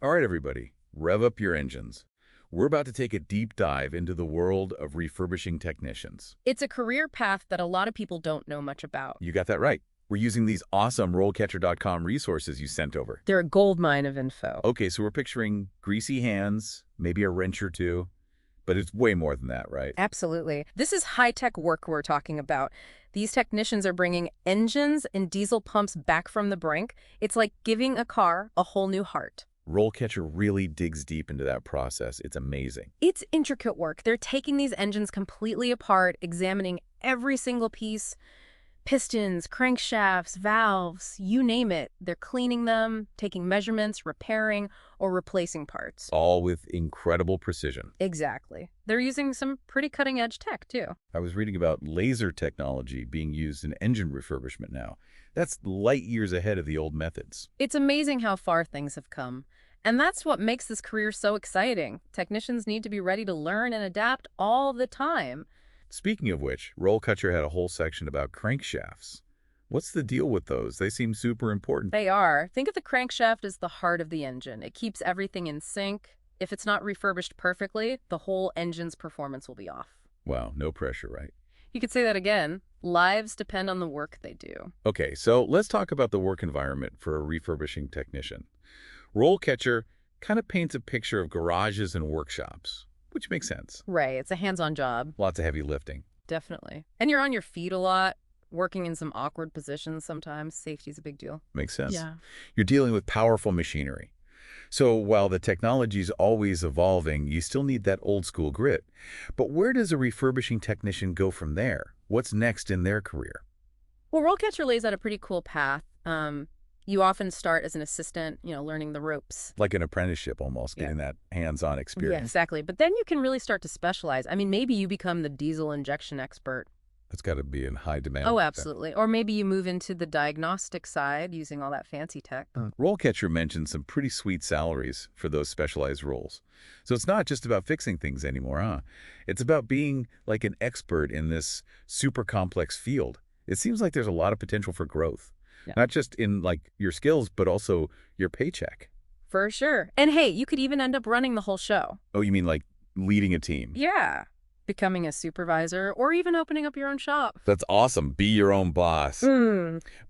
All right, everybody, rev up your engines. We're about to take a deep dive into the world of refurbishing technicians. It's a career path that a lot of people don't know much about. You got that right. We're using these awesome RoleCatcher.com resources you sent over. They're a goldmine of info. Okay, so we're picturing greasy hands, maybe a wrench or two, but it's way more than that, right? Absolutely. This is high-tech work we're talking about. These technicians are bringing engines and diesel pumps back from the brink. It's like giving a car a whole new heart. RoleCatcher really digs deep into that process. It's amazing. It's intricate work. They're taking these engines completely apart, examining every single piece, pistons, crankshafts, valves, you name it. They're cleaning them, taking measurements, repairing, or replacing parts. All with incredible precision. Exactly. They're using some pretty cutting-edge tech, too. I was reading about laser technology being used in engine refurbishment now. That's light years ahead of the old methods. It's amazing how far things have come. And that's what makes this career so exciting. Technicians need to be ready to learn and adapt all the time. Speaking of which, RoleCatcher had a whole section about crankshafts. What's the deal with those? They seem super important. They are. Think of the crankshaft as the heart of the engine. It keeps everything in sync. If it's not refurbished perfectly, the whole engine's performance will be off. Wow, no pressure, right? You could say that again. Lives depend on the work they do. Okay, so let's talk about the work environment for a refurbishing technician. RoleCatcher kind of paints a picture of garages and workshops, which makes sense. Right. It's a hands-on job. Lots of heavy lifting. Definitely. And you're on your feet a lot, working in some awkward positions sometimes. Safety's a big deal. Makes sense. Yeah. You're dealing with powerful machinery. So while the technology's always evolving, you still need that old school grit. But where does a refurbishing technician go from there? What's next in their career? Well, RoleCatcher lays out a pretty cool path. You often start as an assistant, learning the ropes. Like an apprenticeship almost, getting that hands-on Yeah, experience. exactly. But then you can really start to specialize. I mean, maybe you become the diesel injection expert. That's got to be in high demand. Oh, absolutely. Or maybe you move into the diagnostic side using all that fancy tech. RoleCatcher mentioned some pretty sweet salaries for those specialized roles. So it's not just about fixing things anymore, huh? It's about being like an expert in this super complex field. It seems like there's a lot of potential for growth. Yeah. Not just in like your skills, but also your paycheck. For sure. And hey, you could even end up running the whole show. Oh, you mean like leading a team? Yeah. Becoming a supervisor or even opening up your own shop. That's awesome. Be your own boss.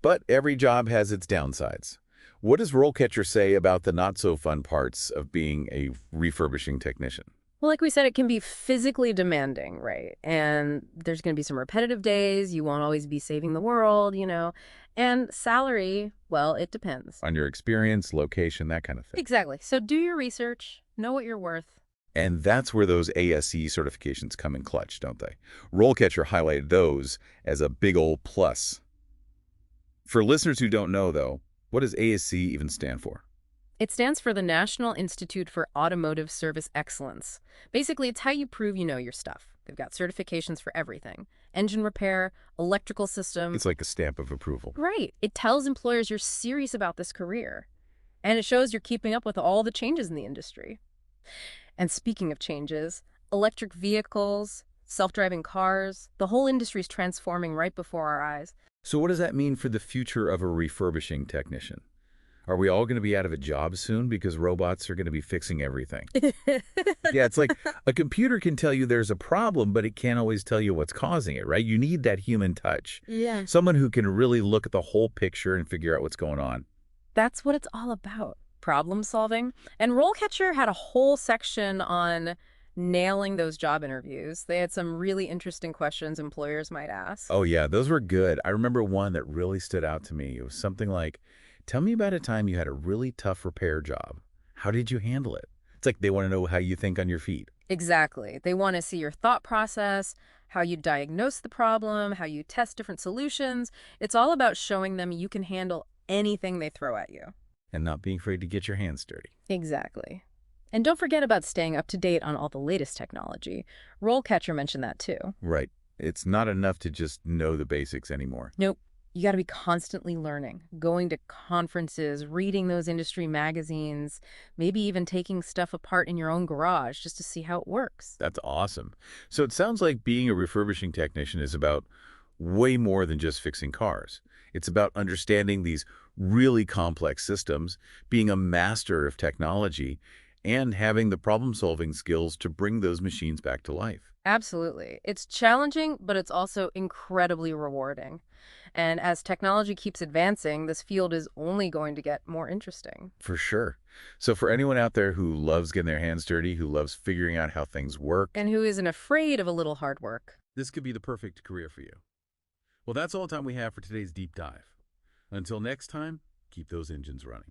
But every job has its downsides. What does RoleCatcher say about the not-so-fun parts of being a refurbishing technician? Well, like we said, it can be physically demanding, right? And there's going to be some repetitive days. You won't always be saving the world, And salary, well, it depends. On your experience, location, that kind of thing. Exactly. So do your research. Know what you're worth. And that's where those ASE certifications come in clutch, don't they? RoleCatcher highlighted those as a big old plus. For listeners who don't know, though, what does ASE even stand for? It stands for the National Institute for Automotive Service Excellence. Basically, it's how you prove you know your stuff. They've got certifications for everything. Engine repair, electrical systems. It's like a stamp of approval. Right. It tells employers you're serious about this career. And it shows you're keeping up with all the changes in the industry. And speaking of changes, electric vehicles, self-driving cars, the whole industry's transforming right before our eyes. So what does that mean for the future of a refurbishing technician? Are we all going to be out of a job soon because robots are going to be fixing everything? Yeah, it's like a computer can tell you there's a problem, but it can't always tell you what's causing it, right? You need that human touch. Yeah. Someone who can really look at the whole picture and figure out what's going on. That's what it's all about. Problem solving. And RoleCatcher had a whole section on nailing those job interviews. They had some really interesting questions employers might ask. Oh, yeah, those were good. I remember one that really stood out to me. It was something like, tell me about a time you had a really tough repair job. How did you handle it? It's like they want to know how you think on your feet. Exactly. They want to see your thought process, how you diagnose the problem, how you test different solutions. It's all about showing them you can handle anything they throw at you. And not being afraid to get your hands dirty. Exactly. And don't forget about staying up to date on all the latest technology. RoleCatcher mentioned that too. Right. It's not enough to just know the basics anymore. Nope. You got to be constantly learning, going to conferences, reading those industry magazines, maybe even taking stuff apart in your own garage just to see how it works. That's awesome. So it sounds like being a refurbishing technician is about way more than just fixing cars. It's about understanding these really complex systems, being a master of technology, and having the problem-solving skills to bring those machines back to life. Absolutely. It's challenging, but it's also incredibly rewarding. And as technology keeps advancing, this field is only going to get more interesting. For sure. So for anyone out there who loves getting their hands dirty, who loves figuring out how things work, And who isn't afraid of a little hard work? this could be the perfect career for you. Well, that's all the time we have for today's deep dive. Until next time, keep those engines running.